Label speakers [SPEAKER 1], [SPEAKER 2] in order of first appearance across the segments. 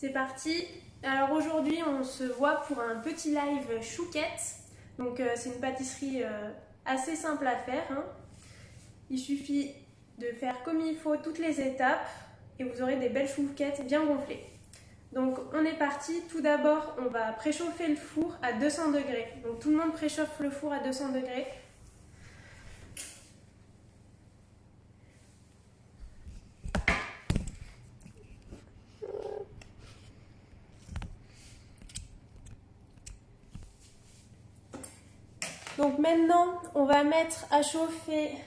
[SPEAKER 1] C'est parti. Alors aujourd'hui, on se voit pour un petit live chouquette. Donc c'est une pâtisserie assez simple à faire, hein. Il suffit de faire comme il faut toutes les étapes et vous aurez des belles chouquettes bien gonflées. Donc on est parti. Tout d'abord, on va préchauffer le four à 200 degrés. Donc tout le monde préchauffe le four à 200 degrés. Donc maintenant, on va mettre à chauffer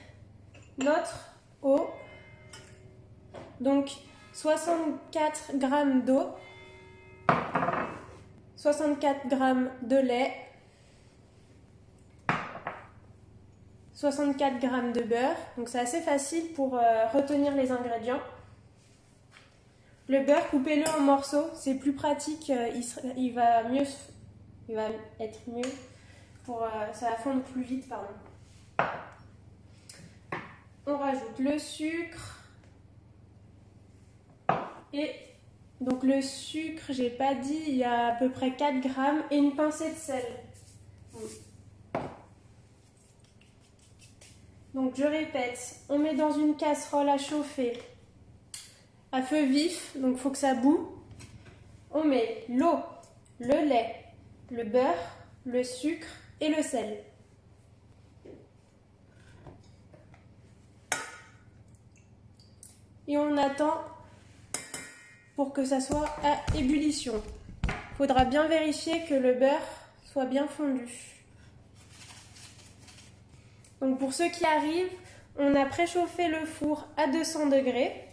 [SPEAKER 1] notre eau. Donc 64 g d'eau, 64 g de lait, 64 g de beurre. Donc c'est assez facile pour retenir les ingrédients. Le beurre, coupez-le en morceaux, c'est plus pratique, il va être mieux. Ça va fondre plus vite, pardon. On rajoute le sucre. Et donc le sucre, j'ai pas dit, il y a à peu près 4 grammes et une pincée de sel. Donc je répète, on met dans une casserole à chauffer à feu vif, donc il faut que ça bout. On met l'eau, le lait, le beurre, le sucre et le sel. Et on attend pour que ça soit à ébullition. Il faudra bien vérifier que le beurre soit bien fondu. Donc pour ceux qui arrivent, on a préchauffé le four à 200 degrés.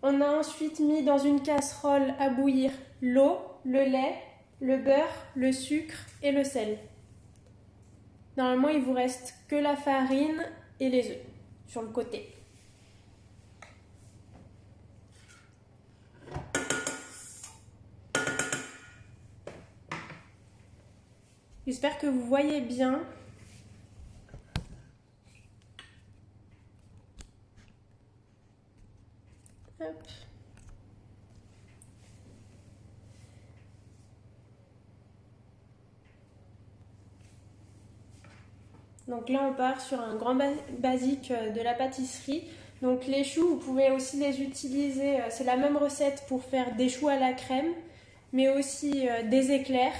[SPEAKER 1] On a ensuite mis dans une casserole à bouillir l'eau, le lait, le beurre, le sucre et le sel. Normalement, il vous reste que la farine et les œufs sur le côté. J'espère que vous voyez bien. Hop. Donc là, on part sur un grand basique de la pâtisserie. Donc les choux, vous pouvez aussi les utiliser. C'est la même recette pour faire des choux à la crème, mais aussi des éclairs.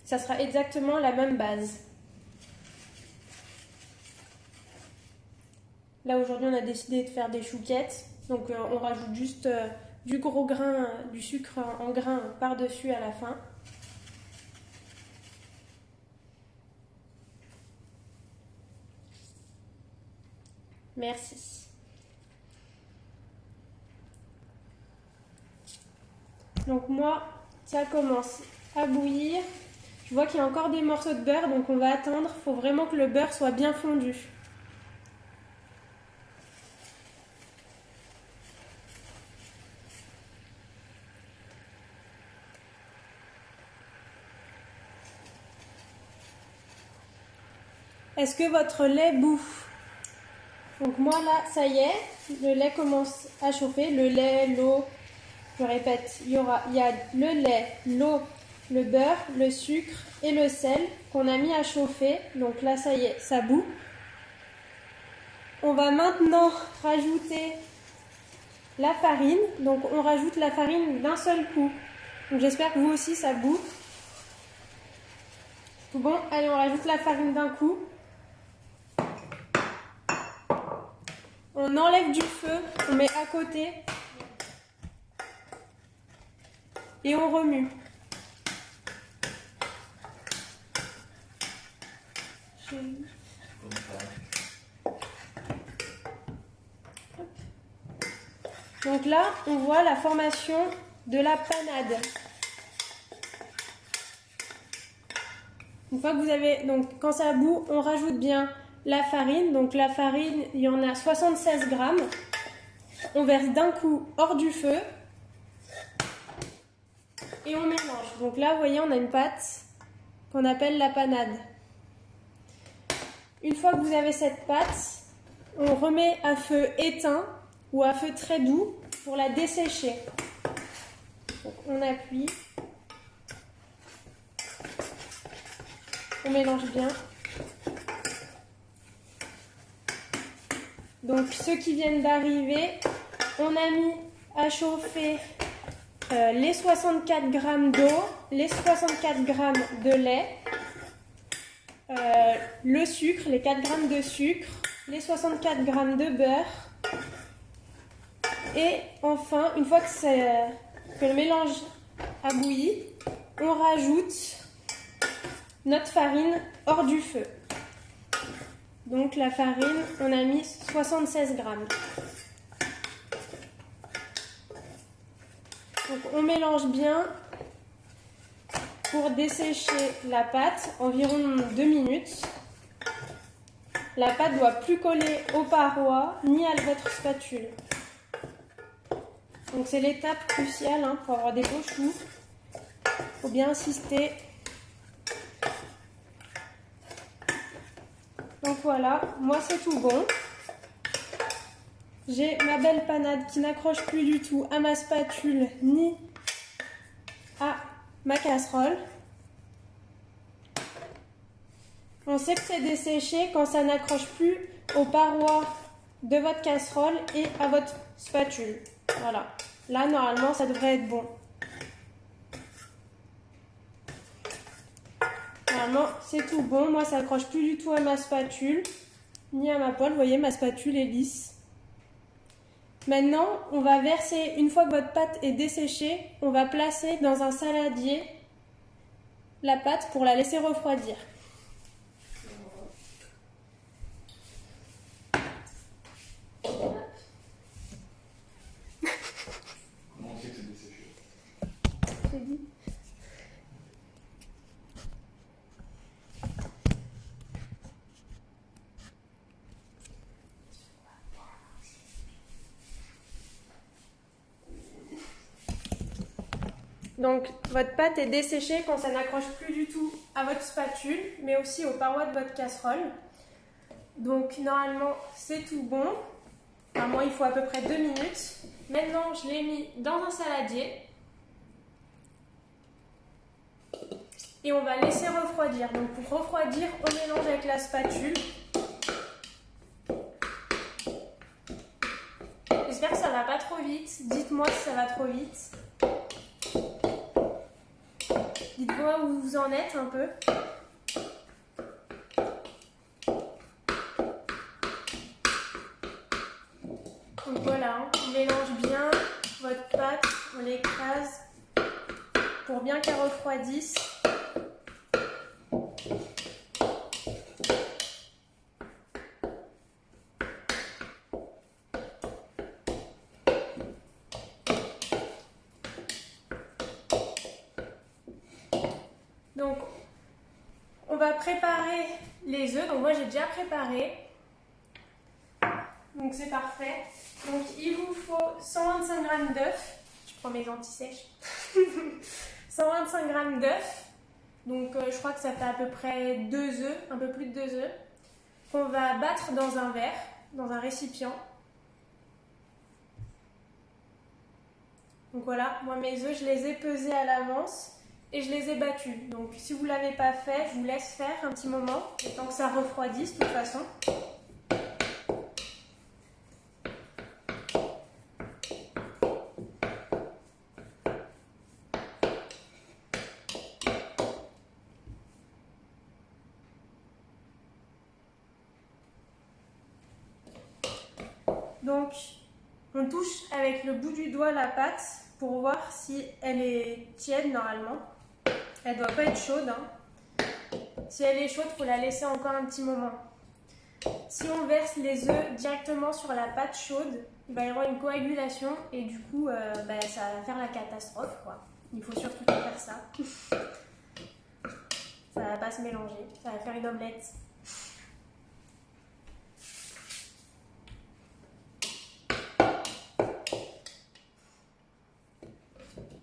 [SPEAKER 1] Ça sera exactement la même base. Là, aujourd'hui, on a décidé de faire des chouquettes. Donc on rajoute juste du gros grain, du sucre en grains par-dessus à la fin. Merci. Donc moi, ça commence à bouillir. Je vois qu'il y a encore des morceaux de beurre, donc on va attendre. Il faut vraiment que le beurre soit bien fondu. Est-ce que votre lait bouffe? Donc moi là, ça y est, le lait commence à chauffer. Le lait, l'eau, je répète, il y a le lait, l'eau, le beurre, le sucre et le sel qu'on a mis à chauffer. Donc là, ça y est, ça bout. On va maintenant rajouter la farine. Donc on rajoute la farine d'un seul coup. Donc j'espère que vous aussi, ça bout. Tout bon, allez, on rajoute la farine d'un coup. On enlève du feu, on met à côté et on remue. Donc là, on voit la formation de la panade. Une fois que vous avez, donc quand ça bout, on rajoute bien la farine. Donc la farine, il y en a 76 grammes. On verse d'un coup hors du feu et on mélange. Donc là, vous voyez, on a une pâte qu'on appelle la panade. Une fois que vous avez cette pâte, on remet à feu éteint ou à feu très doux pour la dessécher. Donc on appuie. On mélange bien. Donc ceux qui viennent d'arriver, on a mis à chauffer les 64 g d'eau, les 64 g de lait, le sucre, les 4 g de sucre, les 64 g de beurre. Et enfin, une fois que le mélange a bouilli, on rajoute notre farine hors du feu. Donc la farine, on a mis 76 g. Donc on mélange bien pour dessécher la pâte, environ 2 minutes. La pâte ne doit plus coller aux parois ni à votre spatule. Donc c'est l'étape cruciale pour avoir des beaux choux. Il faut bien insister. Donc voilà, moi c'est tout bon. J'ai ma belle panade qui n'accroche plus du tout à ma spatule ni à ma casserole. On sait que c'est desséché quand ça n'accroche plus aux parois de votre casserole et à votre spatule. Voilà. Là, normalement, ça devrait être bon. Normalement, c'est tout bon. Moi, ça n'accroche plus du tout à ma spatule, ni à ma poêle. Vous voyez, ma spatule est lisse. Maintenant, on va verser, une fois que votre pâte est desséchée, on va placer dans un saladier la pâte pour la laisser refroidir.
[SPEAKER 2] Comment on sait que c'est desséché?
[SPEAKER 1] J'ai dit. Donc, votre pâte est desséchée quand ça n'accroche plus du tout à votre spatule, mais aussi aux parois de votre casserole. Donc, normalement, c'est tout bon. Moi, il faut à peu près 2 minutes. Maintenant, je l'ai mis dans un saladier. Et on va laisser refroidir. Donc, pour refroidir, on mélange avec la spatule. J'espère que ça va pas trop vite. Dites-moi si ça va trop vite. Dites-moi où vous en êtes un peu. Donc voilà, on mélange bien votre pâte, on l'écrase pour bien qu'elle refroidisse. Donc, on va préparer les œufs. Donc moi, j'ai déjà préparé. Donc c'est parfait. Donc il vous faut 125 g d'œufs. Je prends mes anti-sèches. 125 g d'œufs. Donc je crois que ça fait à peu près 2 œufs, un peu plus de 2 œufs. Qu'on va battre dans un verre, dans un récipient. Donc voilà, moi mes œufs, je les ai pesés à l'avance. Et je les ai battus. Donc si vous ne l'avez pas fait, je vous laisse faire un petit moment, le temps que ça refroidisse de toute façon. Donc on touche avec le bout du doigt la pâte pour voir si elle est tiède normalement. Elle ne doit pas être chaude. Si elle est chaude, il faut la laisser encore un petit moment. Si on verse les œufs directement sur la pâte chaude, il va y avoir une coagulation et du coup, ça va faire la catastrophe, quoi. Il faut surtout pas faire ça. Ça va pas se mélanger, ça va faire une omelette.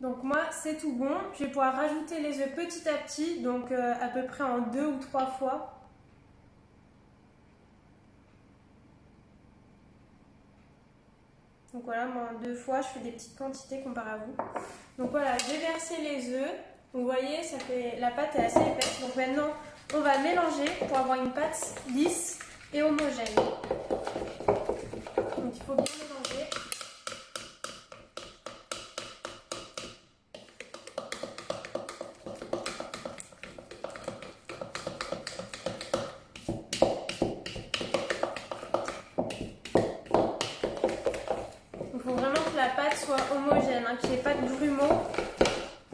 [SPEAKER 1] Donc moi, c'est tout bon. Je vais pouvoir rajouter les œufs petit à petit, donc à peu près en 2 ou 3 fois. Donc voilà, moi 2 fois, je fais des petites quantités comparé à vous. Donc voilà, j'ai versé les œufs. Donc vous voyez, la pâte est assez épaisse. Donc maintenant, on va mélanger pour avoir une pâte lisse et homogène. Donc il faut bien mélanger. Il faut vraiment que la pâte soit homogène, qu'il n'y ait pas de grumeaux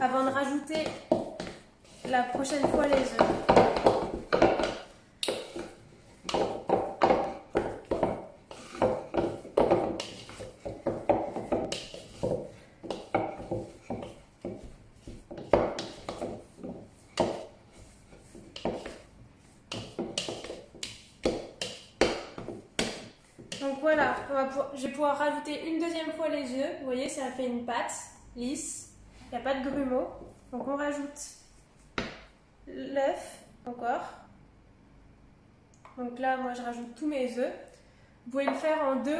[SPEAKER 1] avant de rajouter la prochaine fois les œufs. Donc voilà, je vais pouvoir rajouter une deuxième fois les œufs. Vous voyez, ça a fait une pâte lisse. Il n'y a pas de grumeaux. Donc on rajoute l'œuf encore. Donc là, moi je rajoute tous mes œufs. Vous pouvez le faire en 2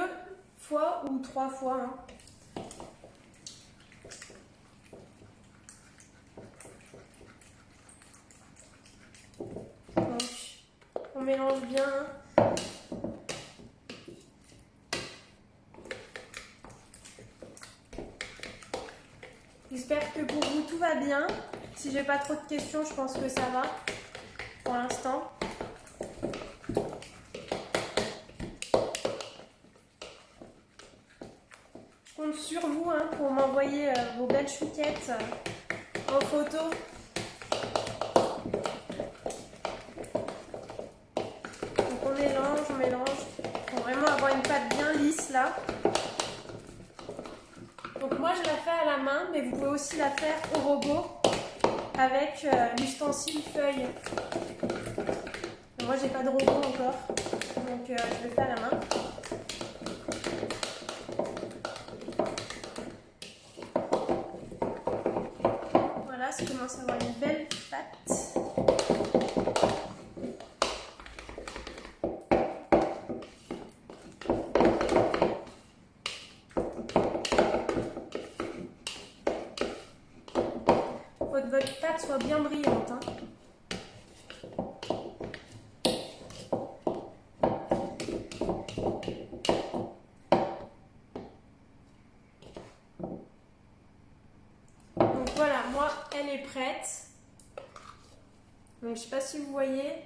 [SPEAKER 1] fois ou 3 fois. Donc on mélange bien. J'espère que pour vous tout va bien. Si j'ai pas trop de questions, je pense que ça va pour l'instant. Je compte sur vous pour m'envoyer vos belles chouquettes en photo. Donc on mélange pour vraiment avoir une pâte bien lisse là. Donc moi je la fais à la main, mais vous pouvez aussi la faire au robot avec l'ustensile feuille. Moi j'ai pas de robot encore, donc je le fais à la main. Voilà, ça commence à avoir une belle pâte. Faut que votre pâte soit bien brillante. Donc voilà, moi elle est prête. Donc je sais pas si vous voyez.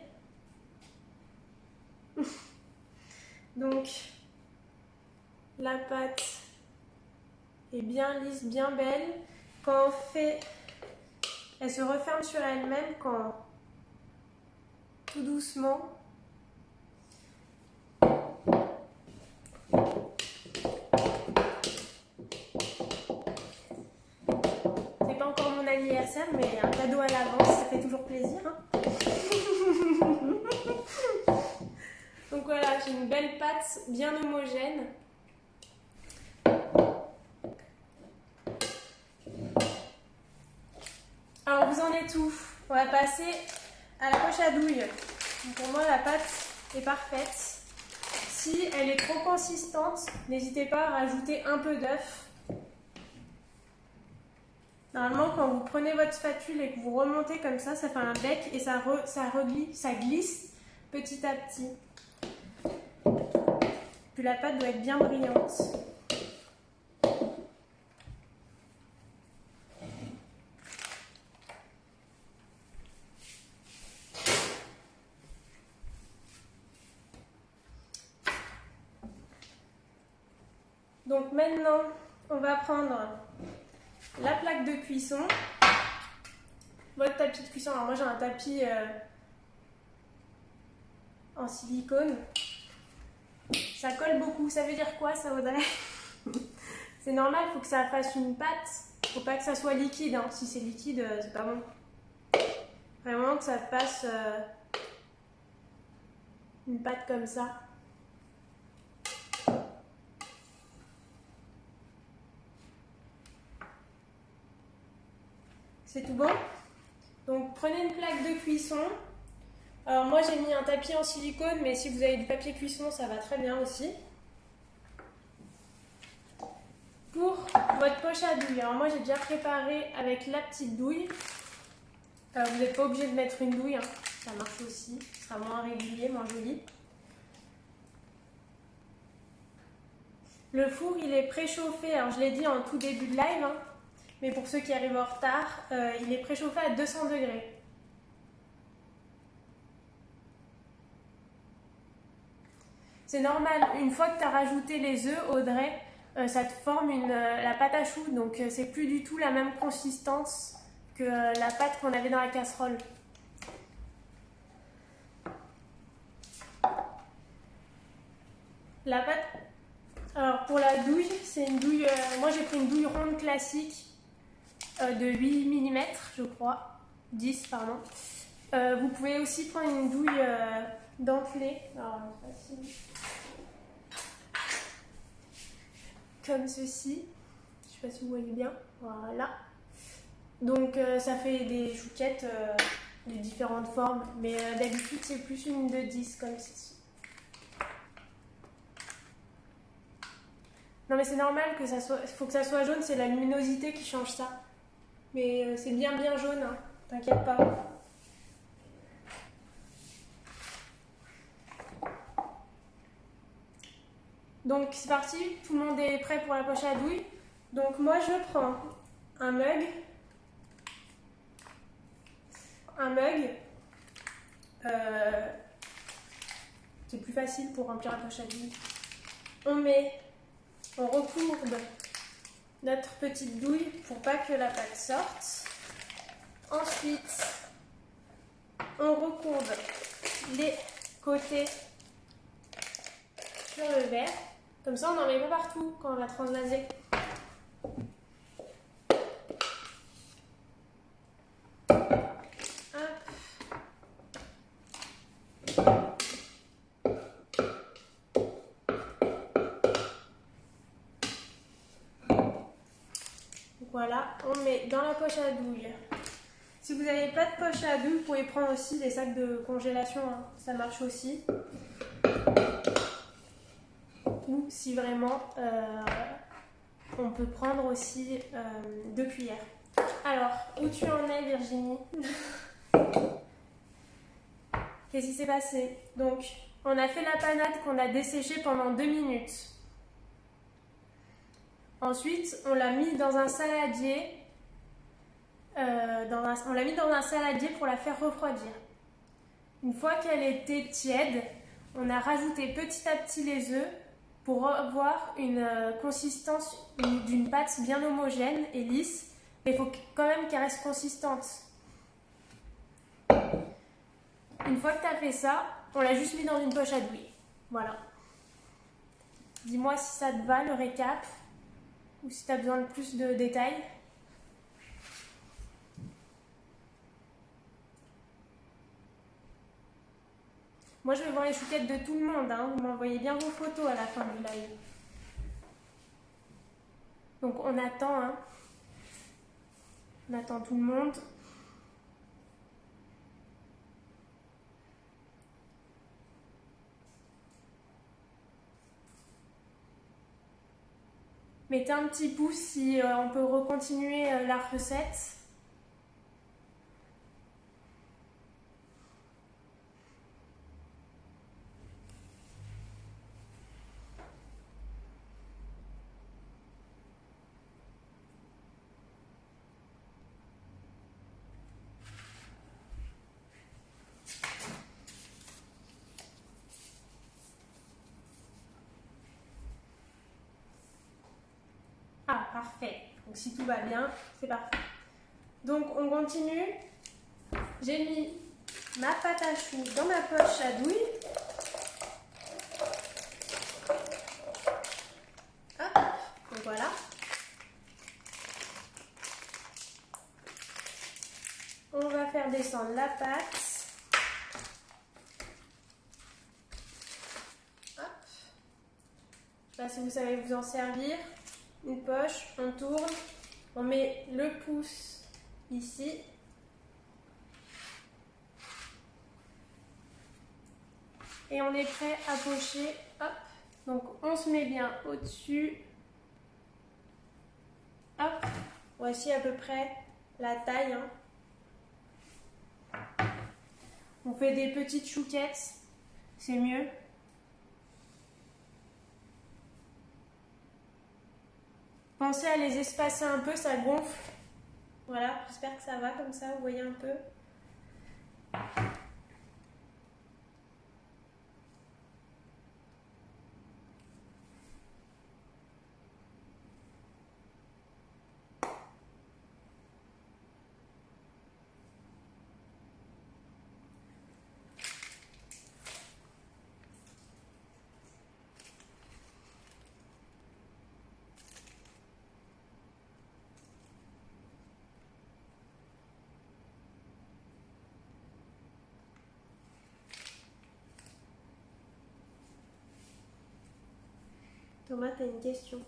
[SPEAKER 1] Donc la pâte est bien lisse, bien belle. Quand on fait, elle se referme sur elle-même quand tout doucement. C'est pas encore mon anniversaire, mais un cadeau à l'avance, ça fait toujours plaisir. Donc voilà, j'ai une belle pâte bien homogène. Alors vous en êtes où? On va passer à la poche à douille. Donc pour moi la pâte est parfaite. Si elle est trop consistante, n'hésitez pas à rajouter un peu d'œuf. Normalement quand vous prenez votre spatule et que vous remontez comme ça fait un bec et ça glisse petit à petit. Puis la pâte doit être bien brillante. Donc maintenant, on va prendre la plaque de cuisson, votre tapis de cuisson. Alors moi j'ai un tapis en silicone. Ça colle beaucoup, ça veut dire quoi ça, Audrey? C'est normal, il faut que ça fasse une pâte. Il ne faut pas que ça soit liquide, si c'est liquide, c'est pas bon. Vraiment que ça fasse une pâte comme ça. C'est tout bon? Donc prenez une plaque de cuisson. Alors moi j'ai mis un tapis en silicone, mais si vous avez du papier cuisson, ça va très bien aussi. Pour votre poche à douille, alors moi j'ai déjà préparé avec la petite douille. Vous n'êtes pas obligé de mettre une douille, hein. Ça marche aussi, ce sera moins régulier, moins joli. Le four il est préchauffé, alors je l'ai dit en tout début de live, hein, mais pour ceux qui arrivent en retard, il est préchauffé à 200 degrés. C'est normal, une fois que tu as rajouté les œufs, Audrey, ça te forme la pâte à choux, donc c'est plus du tout la même consistance que la pâte qu'on avait dans la casserole. La pâte, alors pour la douille, c'est une douille, moi j'ai pris une douille ronde classique de 8 mm, je crois, 10 pardon. Vous pouvez aussi prendre une douille dentelée, alors facile. Comme ceci, je sais pas si vous voyez bien, voilà. Donc ça fait des chouquettes de différentes formes, mais d'habitude c'est plus une de 10 comme ceci. Non mais c'est normal que ça soit, il faut que ça soit jaune, c'est la luminosité qui change ça. Mais c'est bien jaune, hein, t'inquiète pas. Donc c'est parti, tout le monde est prêt pour la poche à douille. Donc moi je prends un mug. C'est plus facile pour remplir la poche à douille. On recourbe notre petite douille pour pas que la pâte sorte. Ensuite, on recourbe les côtés sur le verre. Comme ça, on n'en met pas partout quand on va transvaser. Voilà, on met dans la poche à douille. Si vous n'avez pas de poche à douille, vous pouvez prendre aussi des sacs de congélation, hein. Ça marche aussi. Ou si vraiment, on peut prendre aussi 2 cuillères. Alors, où tu en es Virginie? Qu'est-ce qui s'est passé? Donc, on a fait la panade qu'on a desséchée pendant 2 minutes. Ensuite, on l'a mis dans un saladier. On l'a mis dans un saladier pour la faire refroidir. Une fois qu'elle était tiède, on a rajouté petit à petit les œufs pour avoir une consistance d'une pâte bien homogène et lisse. Mais il faut quand même qu'elle reste consistante. Une fois que tu as fait ça, on l'a juste mis dans une poche à douille. Voilà. Dis-moi si ça te va le récap ou si tu as besoin de plus de détails. Moi, je vais voir les chouquettes de tout le monde, hein. Vous m'envoyez bien vos photos à la fin du live. Donc, on attend, hein. On attend tout le monde. Mettez un petit pouce si on peut recontinuer la recette. Ah, parfait. Donc si tout va bien, c'est parfait. Donc on continue. J'ai mis ma pâte à choux dans ma poche à douille. Hop, donc voilà. On va faire descendre la pâte. Hop. Je sais pas si vous savez vous en servir. Une poche, on tourne, on met le pouce ici. Et on est prêt à pocher. Hop. Donc on se met bien au-dessus. Hop, voici à peu près la taille. Hein. On fait des petites chouquettes, c'est mieux. Pensez à les espacer un peu, ça gonfle. Voilà, j'espère que ça va comme ça, vous voyez un peu. Thomas, t'as une question?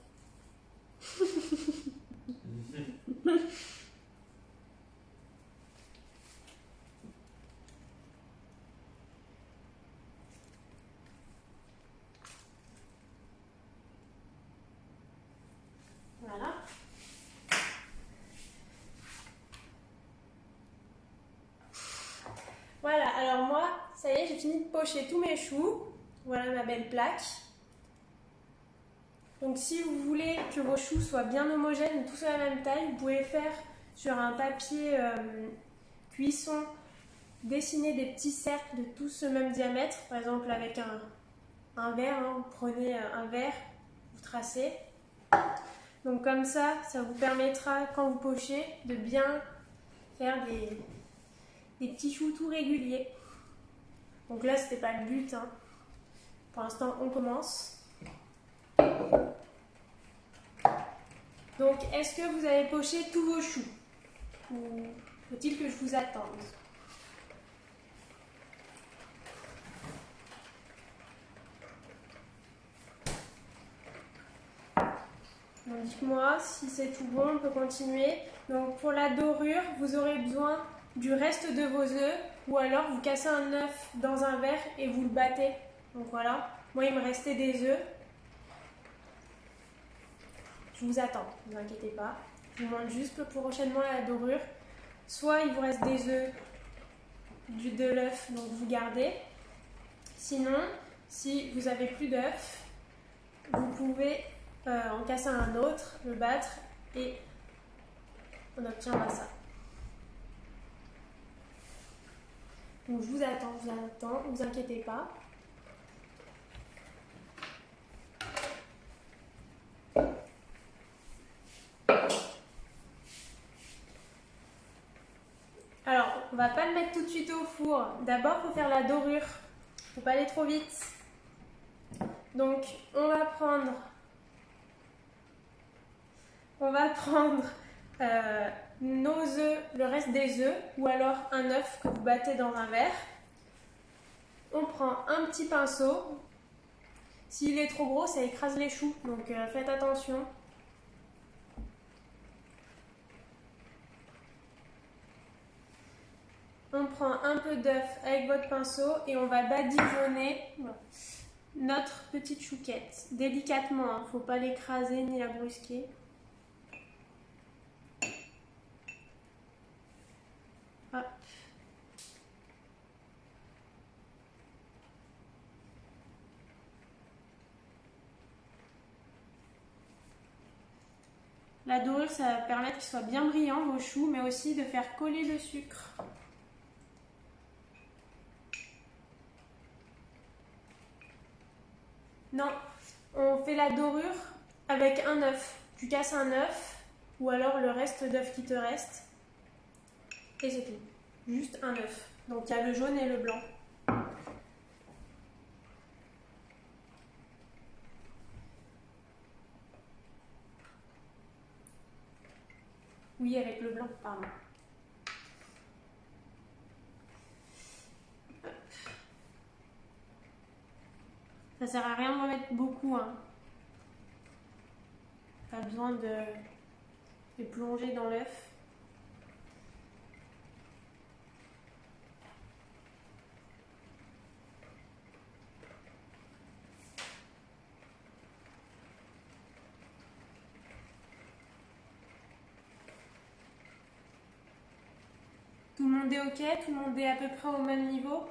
[SPEAKER 1] Voilà. Voilà, alors moi, ça y est, j'ai fini de pocher tous mes choux. Voilà ma belle plaque. Donc si vous voulez que vos choux soient bien homogènes, tous à la même taille, vous pouvez faire sur un papier cuisson, dessiner des petits cercles de tous ce même diamètre. Par exemple avec un verre, hein, vous prenez un verre, vous tracez. Donc comme ça vous permettra quand vous pochez de bien faire des petits choux tout réguliers. Donc là c'était pas le but, hein. Pour l'instant on commence. Donc est-ce que vous avez poché tous vos choux? Ou faut-il que je vous attende? Donc dites-moi si c'est tout bon, on peut continuer. Donc pour la dorure, vous aurez besoin du reste de vos œufs ou alors vous cassez un œuf dans un verre et vous le battez. Donc voilà, moi il me restait des œufs. Je vous attends, ne vous inquiétez pas. Je vous montre juste prochainement la dorure. Soit il vous reste des œufs, de l'œuf, donc vous gardez. Sinon, si vous n'avez plus d'œufs, vous pouvez en casser un autre, le battre et on obtiendra ça. Donc je vous attends, ne vous inquiétez pas. Alors, on va pas le mettre tout de suite au four. D'abord, il faut faire la dorure. Il ne faut pas aller trop vite. Donc, on va prendre nos œufs, le reste des œufs, ou alors un œuf que vous battez dans un verre. On prend un petit pinceau. S'il est trop gros, ça écrase les choux, donc faites attention. On prend un peu d'œuf avec votre pinceau et on va badigeonner notre petite chouquette. Délicatement, il ne faut pas l'écraser ni la brusquer. Hop. La dorure, ça va permettre qu'ils soient bien brillants, vos choux, mais aussi de faire coller le sucre. Non, on fait la dorure avec un œuf. Tu casses un œuf ou alors le reste d'œuf qui te reste. Et c'est tout. Juste un œuf. Donc il y a le jaune et le blanc. Oui, avec le blanc, pardon. Ça sert à rien de remettre beaucoup, hein. Pas besoin de plonger dans l'œuf. Tout le monde est ok? Tout le monde est à peu près au même niveau?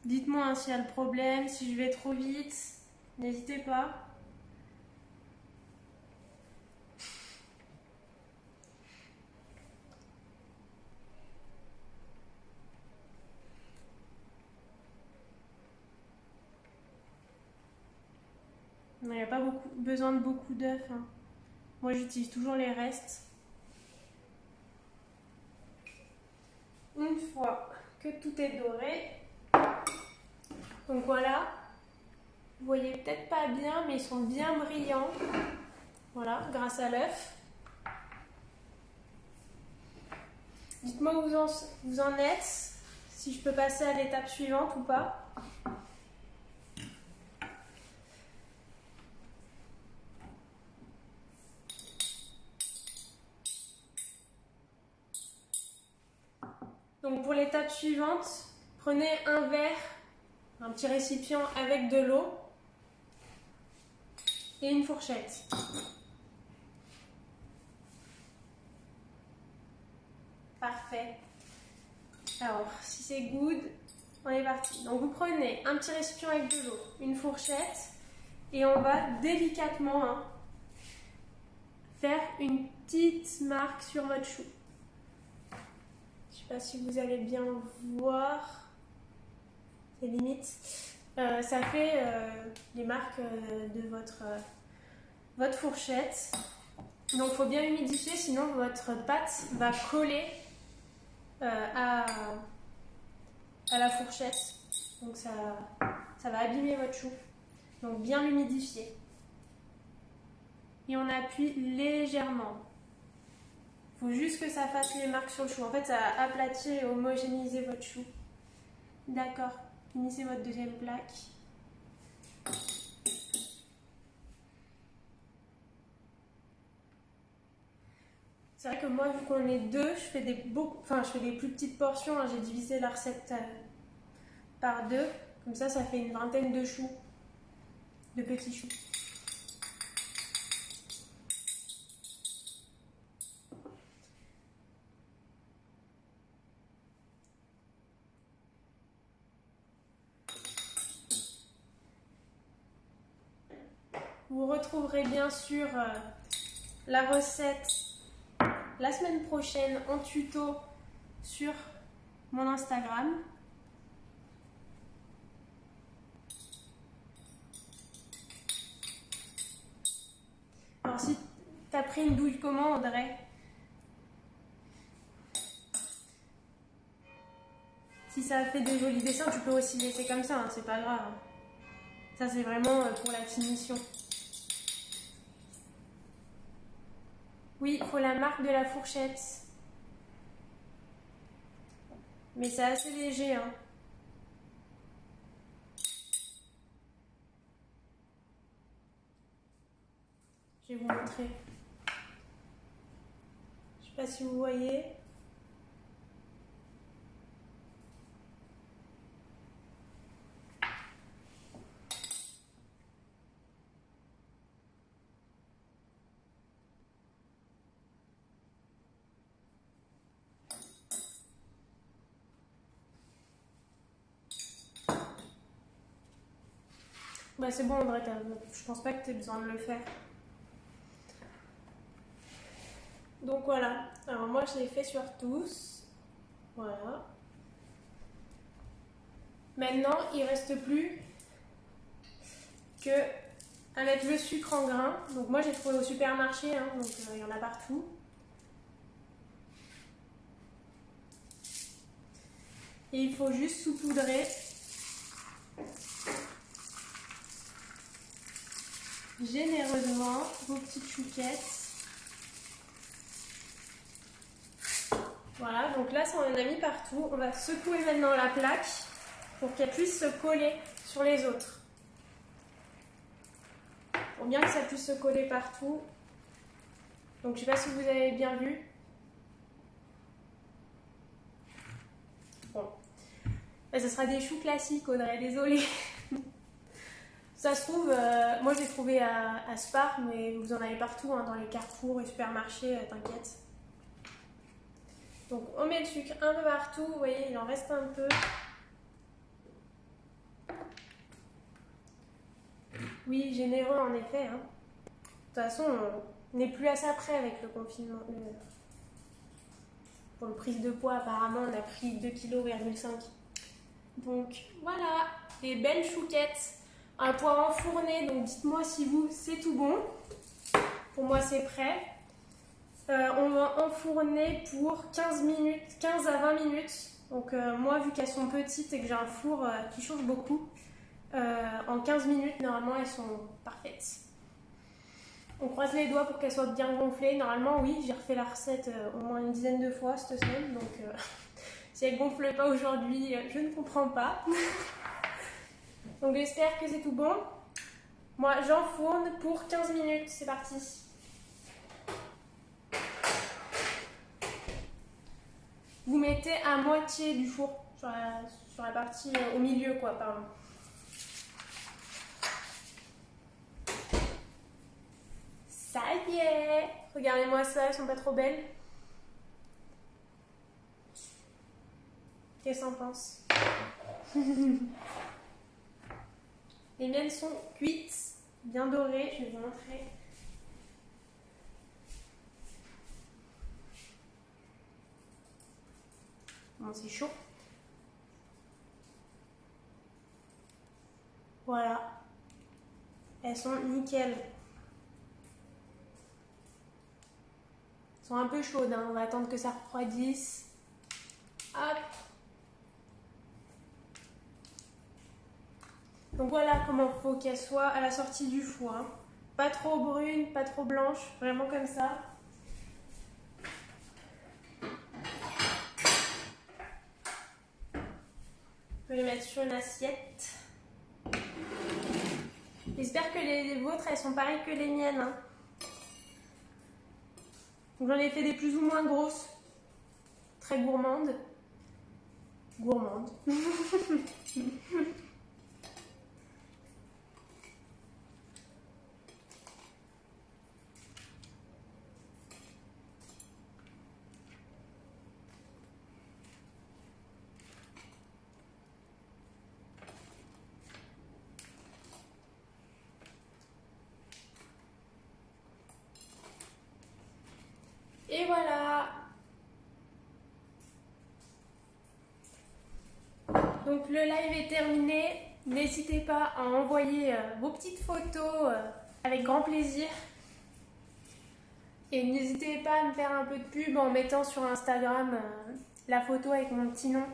[SPEAKER 1] Dites-moi hein, s'il y a le problème, si je vais trop vite, n'hésitez pas. Il n'y a pas besoin de beaucoup d'œufs. Hein. Moi j'utilise toujours les restes. Une fois que tout est doré, donc voilà, vous voyez peut-être pas bien, mais ils sont bien brillants. Voilà, grâce à l'œuf. Dites-moi où vous en êtes, si je peux passer à l'étape suivante ou pas. Donc pour l'étape suivante, prenez un verre, un petit récipient avec de l'eau et une fourchette. Parfait. Alors, si c'est good, on est parti. Donc vous prenez un petit récipient avec de l'eau, une fourchette et on va délicatement faire une petite marque sur votre chou. Je ne sais pas si vous allez bien voir. C'est limite. Ça fait les marques de votre fourchette. Donc il faut bien humidifier, sinon votre pâte va coller à la fourchette. Donc ça va abîmer votre chou. Donc bien l'humidifier. Et on appuie légèrement. Il faut juste que ça fasse les marques sur le chou. En fait, ça va aplatir et homogénéiser votre chou. D'accord. Finissez votre deuxième plaque. C'est vrai que moi, vu qu'on est deux, je fais des plus petites portions. Hein. J'ai divisé la recette par deux. Comme ça fait une vingtaine de choux, de petits choux. Vous retrouverez bien sûr la recette la semaine prochaine en tuto sur mon Instagram. Alors si tu as pris une douille comment, Audrey? Si ça fait des jolis dessins, tu peux aussi laisser comme ça, hein, c'est pas grave. Ça c'est vraiment pour la finition. Oui, il faut la marque de la fourchette. Mais c'est assez léger, hein. Je vais vous montrer. Je sais pas si vous voyez. Bah c'est bon André, je pense pas que tu aies besoin de le faire. Donc voilà, alors moi je l'ai fait sur tous. Voilà. Maintenant il reste plus que à mettre le sucre en grains. Donc moi j'ai trouvé au supermarché, hein, donc il y en a partout. Et il faut juste saupoudrer . généreusement vos petites chouquettes. Voilà, donc là ça on en a mis partout. On va secouer maintenant la plaque pour qu'elle puisse se coller sur les autres. Pour bien que ça puisse se coller partout. Donc je ne sais pas si vous avez bien vu. Bon. Là, ce sera des choux classiques, Audrey, désolée. Ça se trouve, moi je l'ai trouvé à Spar, mais vous en avez partout, hein, dans les carrefours et supermarchés, t'inquiète. Donc on met le sucre un peu partout, vous voyez, il en reste un peu. Oui, généreux en effet. Hein. De toute façon, on n'est plus à ça près avec le confinement. Pour le prise de poids, apparemment, on a pris 2,5 kg. Donc voilà, des belles chouquettes. Un pois enfourné, donc dites-moi si vous, c'est tout bon. Pour moi, c'est prêt. On va enfourner pour 15 minutes, 15 à 20 minutes. Donc moi, vu qu'elles sont petites et que j'ai un four qui chauffe beaucoup, en 15 minutes, normalement, elles sont parfaites. On croise les doigts pour qu'elles soient bien gonflées. Normalement, oui, j'ai refait la recette au moins une dizaine de fois cette semaine. Donc si elles ne gonflent pas aujourd'hui, je ne comprends pas. Donc j'espère que c'est tout bon. Moi, j'enfourne pour 15 minutes. C'est parti. Vous mettez à moitié du four, sur la partie au milieu, quoi, pardon. Ça y est! Regardez-moi ça, elles sont pas trop belles? Qu'est-ce qu'on pense? Les miennes sont cuites, bien dorées, je vais vous montrer. Bon, c'est chaud. Voilà. Elles sont nickel. Elles sont un peu chaudes, hein. On va attendre que ça refroidisse. Hop. Donc voilà comment il faut qu'elle soit à la sortie du four. Hein. Pas trop brune, pas trop blanche, vraiment comme ça. Je vais les mettre sur une assiette. J'espère que les vôtres, elles sont pareilles que les miennes. Hein. J'en ai fait des plus ou moins grosses. Très gourmandes. Gourmandes. Et voilà. Donc le live est terminé. N'hésitez pas à envoyer vos petites photos avec grand plaisir. Et n'hésitez pas à me faire un peu de pub en mettant sur Instagram la photo avec mon petit nom.